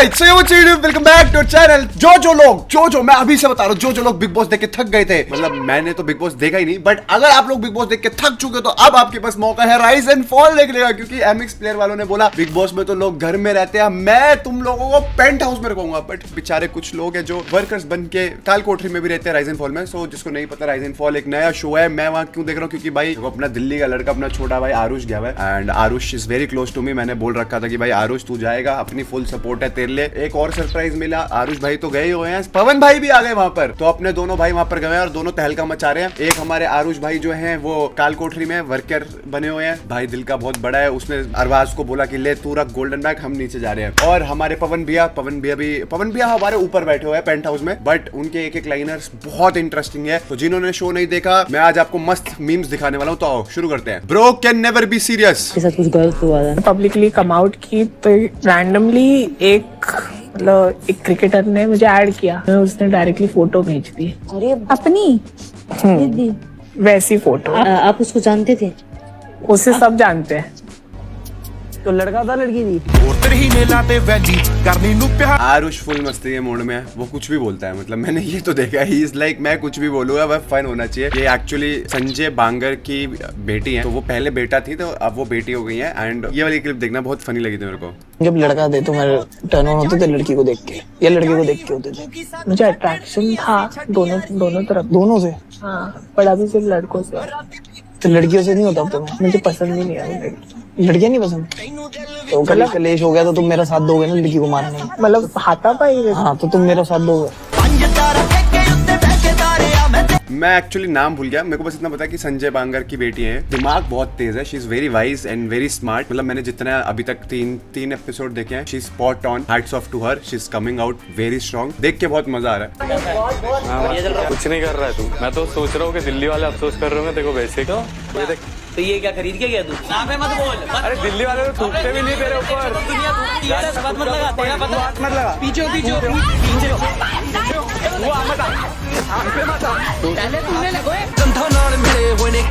Alright, so welcome back to our channel. जो मैं अभी से बता रहा हूँ, जो लोग बिग बॉस देख के थक गए थे, मतलब मैंने तो बिग बॉस देखा ही नहीं, बट अगर आप लोग बिग बॉस देख के थक चुके हो तो अब आपके पास मौका है राइज एंड फॉल देखने का, क्योंकि एमएक्स प्लेयर वालों ने बोला बिग बॉस में तो लोग घर में रहते हैं, मैं तुम लोगों को पेंट हाउस में रखूंगा। बट बेचारे कुछ लोग हैं जो वर्कर्स बन के काल कोठरी में भी रहते हैं राइज एंड फॉल में। सो जिसको नहीं पता, राइज एंड फॉल एक नया शो है। मैं वहां क्यों देख रहा हूँ, क्योंकि भाई वो अपना दिल्ली का लड़का, अपना छोटा भाई आरुष गया है, and Aarush is very close to me. मैंने बोल रखा था कि भाई आरुष तू जाएगा, अपनी फुल सपोर्ट है तेरे लिए। एक और सरप्राइज मिला, आरुष भाई तो गए हुए हैं, पवन भाई भी आ गए वहां पर, तो अपने दोनों भाई वहां पर गए और दोनों तहलका मचा रहे हैं। एक हमारे आरुष भाई जो हैं वो काल कोठरी में वर्कर बने हुए हैं, भाई दिल का बहुत बड़ा है, उसने अरबाज को बोला कि ले तू रख गोल्डन बैग, हम नीचे जा रहे हैं। और हमारे पवन भैया हमारे ऊपर बैठे हुए हैं पेंट हाउस में, बट उनके एक एक लाइनर्स बहुत इंटरेस्टिंग है। तो जिन्होंने शो नहीं देखा, मैं आज आपको मस्त मीम्स दिखाने वाला हूँ, तो आओ शुरू करते हैं। Bro can never be serious. कुछ गलत हुआ था, पब्लिकली कम आउट की, तो रैंडमली एक क्रिकेटर ने मुझे ऐड किया, उसने डायरेक्टली फोटो भेज दी। अरे अपनी दीदी वैसी फोटो। आप उसको जानते थे? उसे सब जानते हैं। तो लड़का था लड़की थी? आरुष फुल मस्ती के मूड में है, वो कुछ भी बोलता है, मतलब मैंने ये तो देखा है, ही इज लाइक मैं कुछ भी बोलूंगा, वह फन होना चाहिए। ये एक्चुअली संजय बांगर की बेटी है, तो वो पहले बेटा थी तो अब वो बेटी हो गई है। एंड ये वाली क्लिप देखना बहुत फनी लगी थी मेरे को। जब लड़का थे तो मेरे टर्न ऑन होते थे लड़की को देख के या लड़के को देख के होते थे। मुझे अट्रैक्शन था दोनों तरफ, दोनों से। हाँ, पर अभी सिर्फ लड़कों से। तो लड़कियों से नहीं होता अब तो? मुझे पसंद ही नहीं है लड़कियां, नहीं पसंद। तो कल कलेश हो गया तो तुम मेरा साथ दोगे ना लड़की को मारने में? मतलब हाथापाई? हाँ, तो तुम मेरा साथ दोगे? मैं एक्चुअली नाम भूल गया, मेरे को बस इतना पता है कि संजय बांगर की बेटी है, दिमाग बहुत तेज है, she is very wise and very smart. मतलब मैंने जितना अभी तक तीन एपिसोड देखे हैं, she is spot on, hats off to her, she is coming out very strong. देख के बहुत मजा आ रहा है। कुछ नहीं कर रहा है तू, मैं तो सोच रहा हूँ कि दिल्ली वाले अफसोस कर रहे होंगे देखो वैसे। तो ये क्या खरीद के गया तू? यहाँ पे मत बोल। अरे दिल्ली वाले तो थूकते भी नहीं तेरे ऊपर। दुनिया थूकती है, मत लगा, तेरा पता मत लगा। पीछे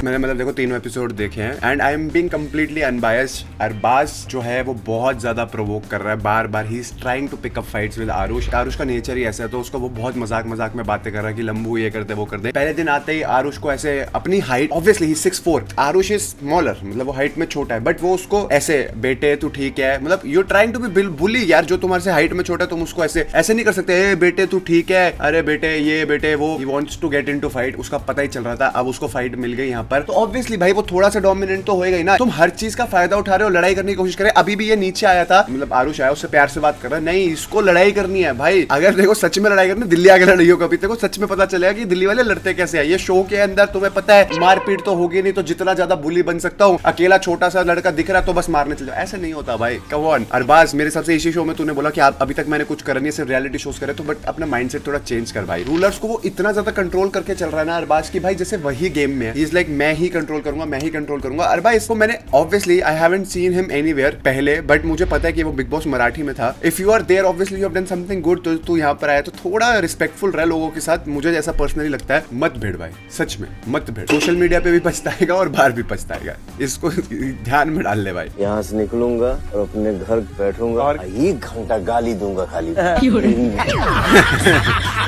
मैंने मतलब देखो तीनों एपिसोड देखे हैं and I am being completely unbiased. Arbaaz जो है वो बहुत ज्यादा प्रोवोक कर रहा है, बार बार he is trying to pick up fights with Aarush. Aarush का नेचर ही ऐसा है, तो उसको वो बहुत मजाक में बातें कर रहा है कि लंबू ये करते वो करते। पहले दिन आते ही आरुष को ऐसे अपनी height, obviously he 6'4", Aarush is smaller, मतलब वो हाइट में छोटा है, बट वो उसको ऐसे बेटे तू ठीक है, मतलब यू ट्राइंग टू बी बुली यार, जो तुम्हारे से हाइट में छोटा है तुम उसको ऐसे नहीं कर सकते। ए बेटे तू ठीक है, अरे बेटे ये बेटे वो, he wants to get into fight. उसका पता ही चल रहा था, अब उसको फाइट मिल गई यहाँ पर, तो ऑब्वियसली भाई वो थोड़ा सा डोमिनेंट तो होएगा ही ना। तुम हर चीज का फायदा उठा रहे हो, लड़ाई करने की कोशिश करे। अभी भी ये नीचे आया था, मतलब आरुष आया, उससे प्यार से बात कर रहा है, नहीं इसको लड़ाई करनी है भाई। अगर देखो सच में लड़ाई करनी, दिल्ली आगे लड़ाइयों का भी देखो सच में पता चलेगा कि दिल्ली वाले लड़ते कैसे है। ये शो के अंदर तुम्हें पता है मारपीट तो होगी नहीं, तो जितना ज्यादा बुली बन सकता हूँ, अकेला छोटा सा लड़का दिख रहा तो बस मारने चल जाओ, ऐसे नहीं होता भाई। कम ऑन अरबाज, मेरे सबसे इसी शो में तूने बोला कि आप अभी तक मैंने कुछ करा नहीं, सिर्फ रियलिटी शोज करे, तो बट अपना माइंडसेट थोड़ा चेंज कर भाई। रूलर्स को वो इतना ज्यादा कंट्रोल करके चल रहा है ना अरबाज की भाई, जैसे वही गेम में ही इज लाइक मैं ही कंट्रोल करूंगा। अरबाज इसको मैंने obviously I haven't seen him anywhere पहले, बट मुझे पता है कि वो बिग बॉस मराठी में था। If you are there obviously you have done something good, तो तू यहाँ पर आया तो थोड़ा रिस्पेक्टफुल रह लोगों के साथ, मुझे जैसा पर्सनली लगता है। मत भिड़ भाई, सच में मत भिड़, सोशल मीडिया पे भी पछताएगा और बाहर भी पछताएगा, इसको ध्यान में डाल ले भाई। यहाँ से निकलूंगा और अपने घर बैठूंगा और 1 घंटा गाली दूंगा खाली।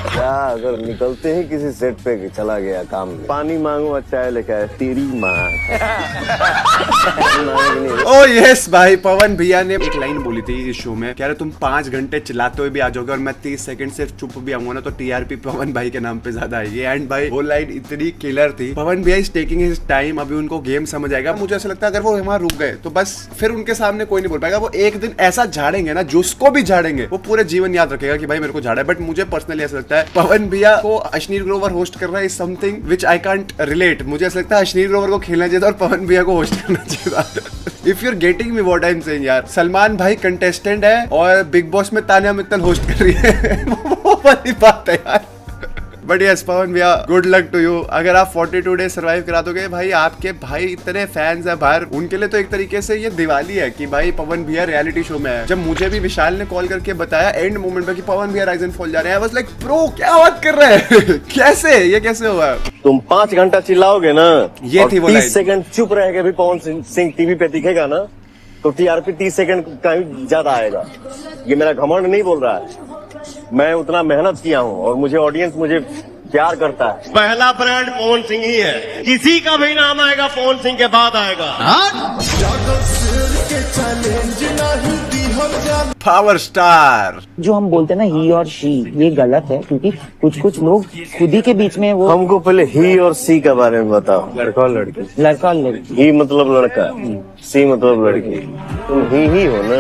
क्या अगर निकलते ही किसी सेट पे चला गया काम में, पानी मांगू चाय लेके आए, तेरी माँ। ओ यस भाई, पवन भैया ने एक लाइन बोली थी इस शो में, कह रहे तुम 5 घंटे चिल्लाते हुए भी आ जाओगे और मैं 30 सेकंड से चुप भी आऊंगा ना, तो टीआरपी पवन भाई के नाम पे ज्यादा आएगी। एंड भाई वो लाइन इतनी किलर थी। पवन भैया इज टेकिंग हिज टाइम, अभी उनको गेम समझ आएगा। मुझे ऐसा लगता है अगर वो वहां रुक गए तो बस फिर उनके सामने कोई नहीं बोल पाएगा। वो एक दिन ऐसा झाड़ेंगे ना, जिसको भी झाड़ेंगे वो पूरे जीवन याद रखेगा कि भाई मेरे को झाड़ा है। बट मुझे पर्सनली ऐसा लगता है पवन भैया को अश्नीर ग्रोवर होस्ट कर रहा है, is something which I can't relate. मुझे ऐसा लगता है अश्नीर ग्रोवर को खेलना चाहिए था और पवन भैया को होस्ट करना चाहिए था। If you're getting me what I am saying यार, सलमान भाई कंटेस्टेंट है और बिग बॉस में तानिया मित्तल होस्ट कर रही है। वो वाली बात है यार। बट यस पवन भैया, गुड लक टू यू। अगर आप 42 डेज सर्वाइव करा दोगे भाई, आपके भाई इतने फैंस है बाहर, उनके लिए तो एक तरीके से ये दिवाली है कि भाई पवन भैया रियलिटी शो में है। जब मुझे भी विशाल ने कॉल करके बताया एंड मोमेंट पे कि पवन भैया राइज एंड फॉल जा रहे हैं, आई वाज लाइक ब्रो क्या बात कर रहे हैं। कैसे ये कैसे हुआ? तुम 5 घंटा चिल्लाओगे ना, ये थी वो 30 सेकंड चुप रह के भी पवन सिंह टीवी पे दिखेगा ना, तो टीआरपी 30 सेकंड का ही ज्यादा आएगा। ये मेरा घमंड नहीं बोल रहा है, मैं उतना मेहनत किया हूँ और मुझे ऑडियंस मुझे प्यार करता है। पहला ब्रांड पवन सिंह ही है, किसी का भी नाम आएगा पवन सिंह के बाद आएगा। पावर स्टार जो हम बोलते हैं ना ही और शी, ये गलत है क्योंकि कुछ कुछ लोग खुद ही के बीच में वो हमको पहले ही और सी के बारे में बताओ। लड़का और लड़की। लड़का और लड़की। ही मतलब लड़का, सी मतलब लड़की। तुम ही हो ना।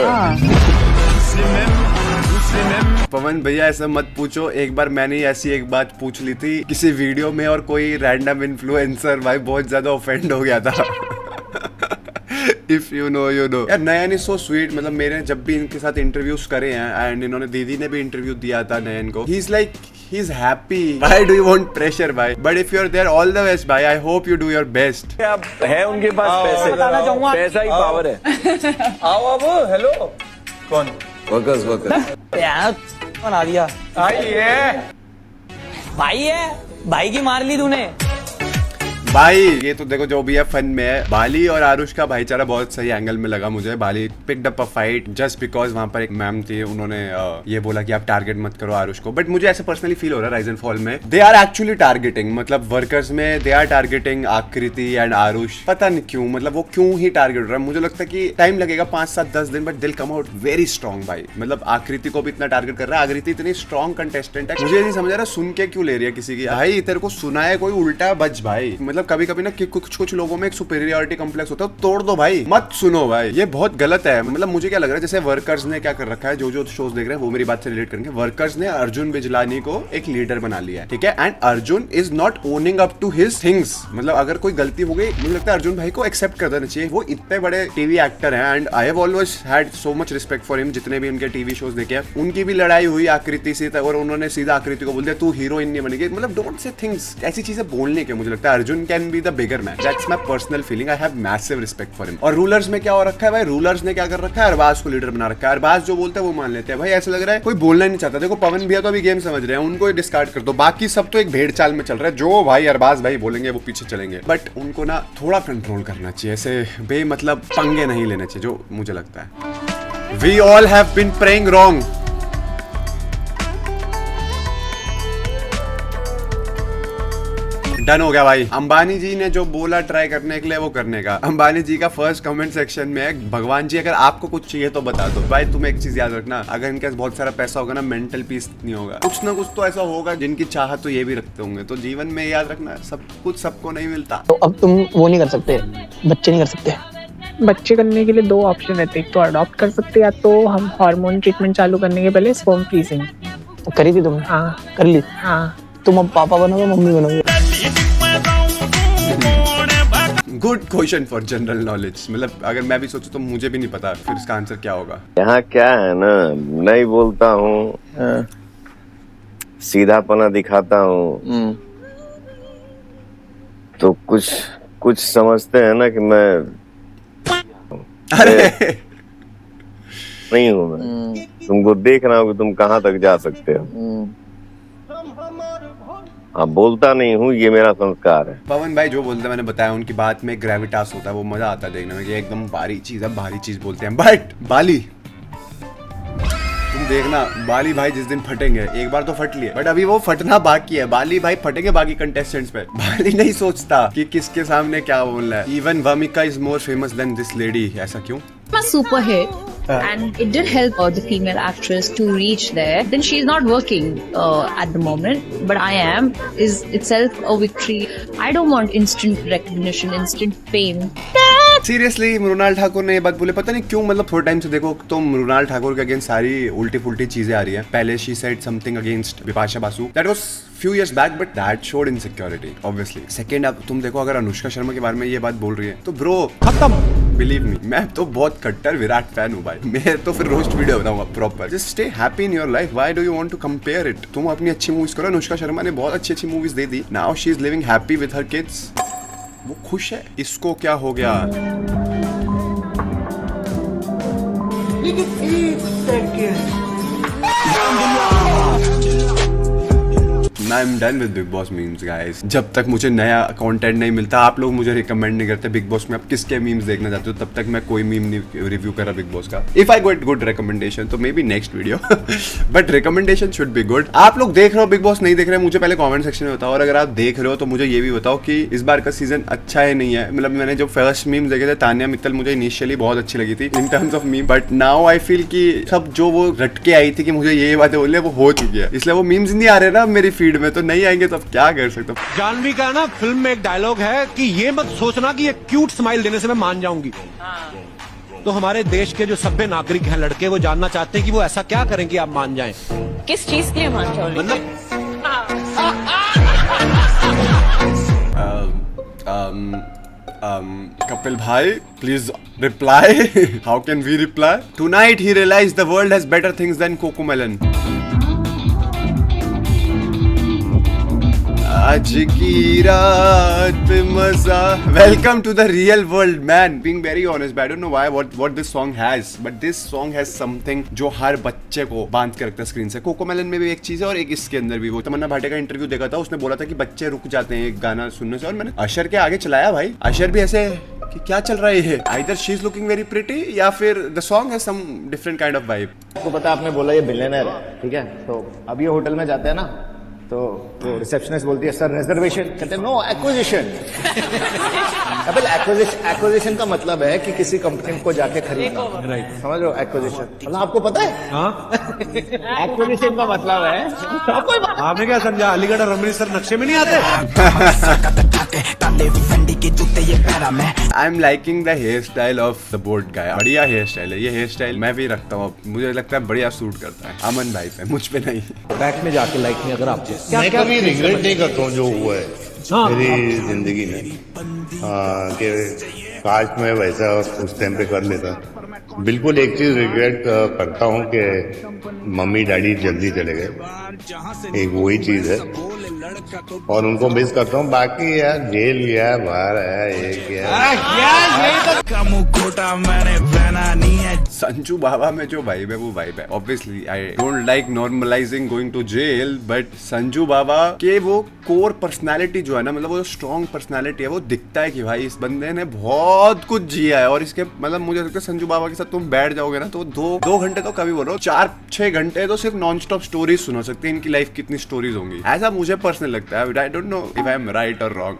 पवन भैया ऐसा मत पूछो, एक बार मैंने ऐसी एक बात पूछ ली थी किसी वीडियो में और कोई रैंडम इन्फ्लुएंसर भाई बहुत ज्यादा ऑफेंड हो गया था। If you know you know. यार नयन इज सो स्वीट, मतलब मेरे जब भी इनके साथ इंटरव्यूज करे हैं एंड इन्होंने दीदी ने भी इंटरव्यू दिया था नयन को, he is like he is happy. Why do you want pressure भाई, but if you are there all the best भाई, I hope you do your best. है उनके पास पैसे, पैसा ही पावर है। आओ अब। हेलो कौन? वर्कर्स यार बना दिया भाई है, भाई की मार ली तूने। भाई ये तो देखो जो भी है फन में है। बाली और आरुष का भाईचारा बहुत सही एंगल में लगा मुझे। Bali picked up a fight just because वहां पर एक मैम थी, उन्होंने ये बोला कि आप टारगेट मत करो आरुष को, बट मुझे ऐसे पर्सनली फील हो रहा है राइज एंड फॉल में दे आर एक्चुअली टारगेटिंग, मतलब वर्कर्स में दे आर टारगेटिंग आकृति एंड आरुष। पता नहीं क्यों, मतलब वो क्यों ही टारगेट हो रहा है। मुझे लगता है कि टाइम लगेगा 5, 7, 10 दिन, बट दिल कम आउट वेरी स्ट्रॉन्ग भाई। मतलब आकृति को भी इतना टारगेट कर रहा है। आकृति इतनी स्ट्रॉन्ग कंटेस्टेंट है, मुझे नहीं समझ आ रहा सुन के क्यों ले रही है किसी की। भाई तेरे को सुना है कोई उल्टा बच भाई। मतलब कभी कभी ना कुछ लोगों में एक सुपीरियरिटी कॉम्प्लेक्स होता है, तोड़ दो भाई, मत सुनो भाई, ये बहुत गलत है। मतलब मुझे क्या लग रहा है जैसे वर्कर्स ने क्या कर रखा है, जो शोज देख रहे हैं वो मेरी बात से रिलेट करेंगे। वर्कर्स ने अर्जुन बिजलानी को एक लीडर बना लिया है, ठीक है, and Arjun is not owning up to his things. मतलब अगर कोई गलती हो गई, मुझे लगता है अर्जुन भाई को एक्सेप्ट कर देना चाहिए। वो इतने बड़े टीवी एक्टर हैं and I have always had so much respect for him. जितने भी उनके टीवी शोज देखे हैं, उनकी भी लड़ाई हुई आकृति से और उन्होंने सीधा आकृति को बोल दिया तू हीरोइन नहीं बनेगी। मतलब डोंट से थिंग्स, ऐसी चीजें बोलने के मुझे लगता है Arjun can be the bigger man. That's my personal feeling, I have massive respect for him. और रूलर्स में क्या हो रखा है भाई, रूलर्स ने क्या कर रखा है, अरबाज को लीडर बना रखा है। अरबाज जो बोलते हैं वो मान लेते हैं भाई। ऐसा लग रहा है कोई बोलना ही नहीं चाहता। देखो पवन भैया तो अभी गेम समझ रहे हैं, उनको डिस्कार्ड कर दो, बाकी सब तो एक भेड़ चाल में चल रहा है। जो भाई अरबाज भाई बोलेंगे वो पीछे चलेंगे, बट उनको ना थोड़ा कंट्रोल करना चाहिए, ऐसे बेमतलब पंगे नहीं लेने चाहिए, जो मुझे लगता है। We all have been praying wrong. Done हो गया भाई। अंबानी जी ने जो बोला ट्राई करने के लिए वो करने का। अंबानी जी का फर्स्ट कमेंट सेक्शन में है, भगवान जी अगर आपको कुछ चाहिए तो बता दो। भाई तुम एक चीज याद रखना, अगर इनके पास बहुत सारा पैसा होगा ना, मेंटल पीस नहीं होगा। कुछ ना कुछ तो ऐसा होगा जिनकी चाहत तो ये भी रखते होंगे। तो जीवन में याद रखना, सब कुछ सबको नहीं मिलता। तो अब तुम वो नहीं कर सकते, बच्चे नहीं कर सकते। बच्चे करने के लिए 2 ऑप्शन रहते हैं, एक तो अडॉप्ट कर सकते या तो हम हार्मोन ट्रीटमेंट चालू करने के पहले स्पर्म फ्रीजिंग। तो करी थी तुमने? हाँ कर ली। हाँ। तुम अब पापा बनोगे मम्मी बनोगे? Good question for general knowledge. मतलब अगर मैं भी सोचूं तो मुझे भी नहीं पता फिर इसका आंसर क्या होगा। यहाँ क्या है ना, नहीं बोलता हूँ, सीधापना दिखाता हूँ, तो कुछ समझते हैं ना कि मैं अरे नहीं हूँ। मैं तुमको देख रहा हूँ कि तुम कहाँ तक जा सकते हो। हाँ, बोलता नहीं हूँ, ये मेरा संस्कार है। पवन भाई जो बोलते हैं मैंने बताया, उनकी बात में ग्रेविटास होता है, वो मजा आता है देखने में कि एकदम भारी चीज है, भारी चीज बोलते हैं। बट बाली तुम देखना, बाली भाई जिस दिन फटेंगे, एक बार तो फट लिए बट अभी वो फटना बाकी है। बाली भाई फटेंगे बाकी कंटेस्टेंट्स पे। बाली नहीं सोचता कि किसके सामने क्या बोलना है। Even Vamika is more famous than this lady. ऐसा क्यों? A super hit, and it did help the female actress to reach there. Then she is not working at the moment, but I am. Is itself a victory. I don't want instant recognition, instant fame. Seriously Mrinal Thakur ने ये बात बोले, पता नहीं क्यों। मतलब थोड़े time से देखो तो मृणाल ठाकुर के अगेंस्ट सारी उल्टी फुल्टी चीजें आ रही है। पहले she said something against Bipasha Basu, that was few years back, but that showed insecurity obviously. Second, अब तुम देखो अगर अनुष्का शर्मा के बारे में ये बात बोल रही है तो ब्रो खत्म। बिलीव मी, मैं तो बहुत कट्टर विराट फैन हूँ भाई। मैं तो फिर रोस्ट वीडियो बनाऊंगा proper. Just stay happy in your life, why do you want to compare it. तुम अपनी अच्छी मूवीज करो। अनुष्का शर्मा ने बहुत अच्छी अच्छी movies they the. Now she is living happy with her kids, वो खुश है। इसको क्या हो गया? मैं am done with big boss memes guys. जब तक मुझे नया कंटेंट नहीं मिलता, आप लोग मुझे रिकमेंड नहीं करते बिग बॉस में आप किसके मीम्स देखना चाहते हो, तब तक मैं कोई मीम नहीं रिव्यू कर रहा बिग बॉस का। If I get good recommendation तो may be next video, but recommendation should be good. आप लोग देख रहे हो बिग बॉस, नहीं देख रहे मुझे पहले कमेंट सेक्शन में बताओ, और अगर आप देख रहे हो तो मुझे ये भी बताओ कि इस बार का सीजन अच्छा है नहीं है। मतलब मैंने जो फर्स्ट मीम्स देखे थे, तानिया मित्तल मुझे इनिशियली बहुत अच्छी लगी थी in terms of meme, but now I feel कि सब जो वो रट के आई थी कि मुझे ये बातें बोलनी है वो हो चुकी है, इसलिए वो मीम्स नहीं आ रहे ना मेरी फीड में, तो नहीं आएंगे तो अब क्या कर सकता हूँ। जानवी का ना फिल्म में एक डायलॉग है कि ये मत सोचना कि ये क्यूट स्माइल देने से मैं मान जाऊंगी। तो हमारे देश के जो सभ्य नागरिक हैं लड़के, वो जानना चाहते हैं कि वो ऐसा क्या करें कि आप मान जाएं। किस चीज के लिए मान जाओ? Kapil bhai, please reply. How can we reply? Tonight he realized the world has better things than Cocomelon. आज की रात मजा। Welcome to the real world, man. Being very honest, I don't know why what this song has, but this song has something जो हर बच्चे को बांध के रखता है स्क्रीन से। कोकोमेलन में भी एक चीज है और एक इसके अंदर भी। वो तमन्ना भाटिया का इंटरव्यू देखा था, उसने बोला था कि बच्चे रुक जाते हैं एक गाना सुनने से, और मैंने अशर के आगे चलाया भाई, अशर भी ऐसे कि क्या चल रहा है, either she is looking very pretty या फिर the song has some different kind of vibe. आपको पता है, आपने बोला ये बिलियनर है, ठीक है, तो अब ये होटल में जाते हैं ना, तो वो रिसेप्शनिस्ट बोलती है सर रिजर्वेशन, कहते हैं नो एक्विजिशन। अब एक्विजिशन का मतलब है कि किसी कंपनी को जाके खरीदना, समझ लो एक्विजिशन मतलब आपको पता है। एक्विजिशन का मतलब है, आपने क्या समझा, अलीगढ़ और अमृतसर नक्शे में नहीं आते। I am liking the hair style of the board guy, बढ़िया हेयर स्टाइल है ये। हेयर स्टाइल मैं भी रखता हूँ, मुझे लगता है बढ़िया सूट करता है अमन भाई पे, मुझ पे नहीं। बैक में जाके लाइक में अगर आप मैं कभी रिग्रेट नहीं करता हूँ जो हुआ है मेरी जिंदगी में, कि काश मैं वैसा उस टाइम पे कर लेता। बिल्कुल एक चीज रिग्रेट करता हूँ कि मम्मी डैडी जल्दी चले गए, एक वही चीज है, और उनको मिस करता हूँ। बाकी यार जेल गया, बाहर आया, ये क्या संजू बाबा में जो वाइब है वो वाइब है। Obviously I don't like normalizing going to jail, but Sanju Baba के वो कोर पर्सनालिटी जो है ना, मतलब वो स्ट्रॉन्ग पर्सनालिटी है, वो दिखता है कि भाई इस बंदे ने बहुत कुछ जिया है। और इसके मतलब मुझे लगता है संजू बाबा के साथ तुम बैठ जाओगे ना तो दो घंटे तो कभी बोलो 4-6 घंटे तो सिर्फ नॉन स्टॉप स्टोरीज सुना सकते हैं। इनकी लाइफ कितनी स्टोरीज होंगी, ऐसा मुझे पर्सनल लगता है। I don't know if I am right or wrong.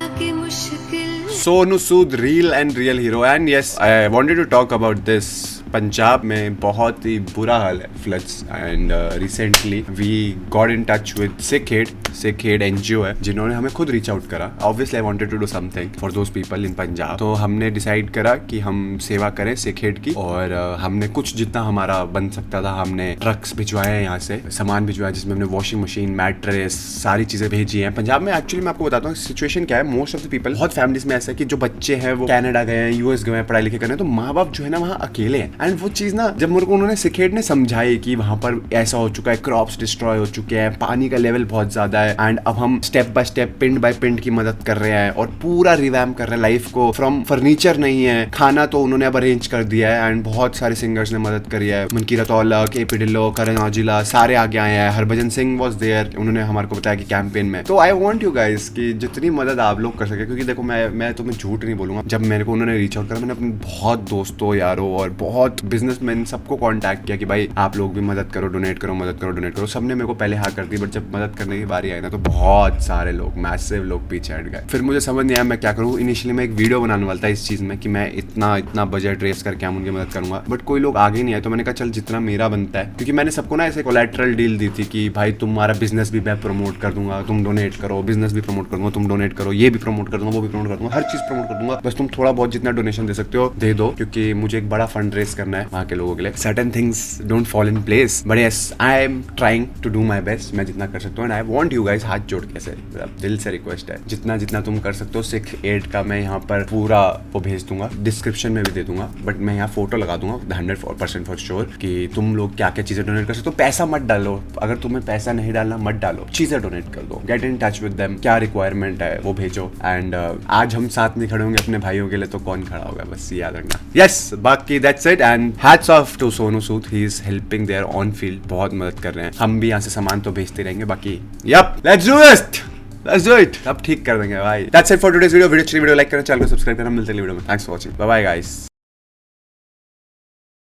Sonu Sood real and real hero, and yes I wanted to talk about this. Punjab में बहुत ही बुरा हाल है, floods, and recently we got in touch with Sikh aid NGO है जिन्होंने हमें खुद रीच आउट करा। Obviously I wanted to do something for those people in Punjab, तो हमने डिसाइड करा कि हम सेवा करें सिक हेड की, और हमने कुछ जितना हमारा बन सकता था हमने ट्रक्स भिजवाए, यहाँ से सामान भिजवाया जिसमें हमने वॉशिंग मशीन, मैट्रेस, सारी चीजें भेजी हैं। पंजाब में एक्चुअली मैं आपको बताता हूँ सिचुएशन क्या है। मोस्ट ऑफ द पीपल, बहुत फैमिलीज में ऐसा है कि जो बच्चे हैं वो कनाडा गए हैं, यूएस गए हैं पढ़ाई लिखे करने, तो माँ बाप जो है ना वहाँ अकेले हैं। एंड वो चीज ना जब मेरे को उन्होंने सिकेट ने समझाई कि वहां पर ऐसा हो चुका है, क्रॉप्स डिस्ट्रॉय हो चुके हैं, पानी का लेवल बहुत ज्यादा है, एंड अब हम स्टेप बाय स्टेप, पिंड बाय पिंड की मदद कर रहे हैं और पूरा रिवैम्प कर रहे हैं लाइफ को। फ्रॉम फर्नीचर नहीं है, खाना तो उन्होंने अब अरेंज कर दिया है, एंड बहुत सारे सिंगर्स ने मदद करी है। मनकीरत औलख, एपी ढिल्लों, करण औजिला, सारे आगे आए हैं। हरभजन सिंह वाज देयर, उन्होंने हमारे को बताया कि कैंपेन में। तो आई वांट यू गाइस कि जितनी मदद आप लोग कर सके, क्योंकि देखो मैं तुम्हें झूठ नहीं बोलूंगा, जब मेरे को उन्होंने रीच आउट करा, मैंने अपने बहुत दोस्तों, यारों और बहुत बिजनेसमैन सबको कॉन्टैक्ट किया कि भाई आप लोग भी मदद करो, डोनेट करो, मदद करो, डोनेट करो। सबने मेरे को पहले हाँ कर दी, बट जब मदद करने की बारी आई ना तो बहुत सारे लोग, मैसिव लोग पीछे हट गए। फिर मुझे समझ नहीं आया मैं क्या करूँ। इनिशियली मैं एक वीडियो बनाने वाला था इस चीज में कि मैं इतना बजट रेस करके उनकी मदद करूंगा, बट कोई लोग आगे नहीं आए, तो मैंने कहा चल जितना मेरा बनता है, क्योंकि मैंने सबको ना ऐसे कोलैटरल डील दी थी कि भाई तुम्हारा बिजनेस भी मैं प्रमोट कर दूंगा, तुम डोनेट करो, बिजनेस भी प्रमोट कर दूंगा, तुम डोनेट करो, ये भी प्रमोट कर दूंगा, वो भी प्रमोट कर दूंगा, हर चीज प्रमोट कर दूंगा, बस तुम थोड़ा बहुत जितना डोनेशन दे सकते हो दे दो, क्योंकि मुझे एक बड़ा फंड रेस करना है वहाँ के लोगों के लिए। Certain things don't fall in place, but yes I am trying to do my best. मैं जितना कर सकता हूँ, and I want you guys, हाथ जोड़ के से दिल से रिक्वेस्ट है, जितना तुम कर सकते हो। 6-8 का मैं यहाँ पर पूरा वो भेज दूंगा, डिस्क्रिप्शन में भी दे दूंगा, बट मैं यहाँ फोटो लगा दूंगा 100% फॉर श्योर कि तुम लोग क्या क्या चीजें डोनेट कर सकते हो। पैसा मत डालो, अगर तुम्हें पैसा नहीं डालना मत डालो, चीजें डोनेट कर दो। Get in touch with them, क्या रिक्वायरमेंट है वो भेजो। एंड आज हम साथ नहीं खड़े होंगे अपने भाइयों के लिए तो कौन खड़ा होगा, बस याद रखना। यस, बाकी that's it. And hats off to Sonu Sood, he is helping there on field, बहुत मदद कर रहे हैं। हम भी यहाँ से सामान तो भेजते रहेंगे, बाकी yup let's do it, let's do it, अब ठीक कर देंगे भाई। That's it for today's video. Video like करना, चैनल को सब्सक्राइब करना, मिलते हैं वीडियो में। Thanks for watching, bye bye guys.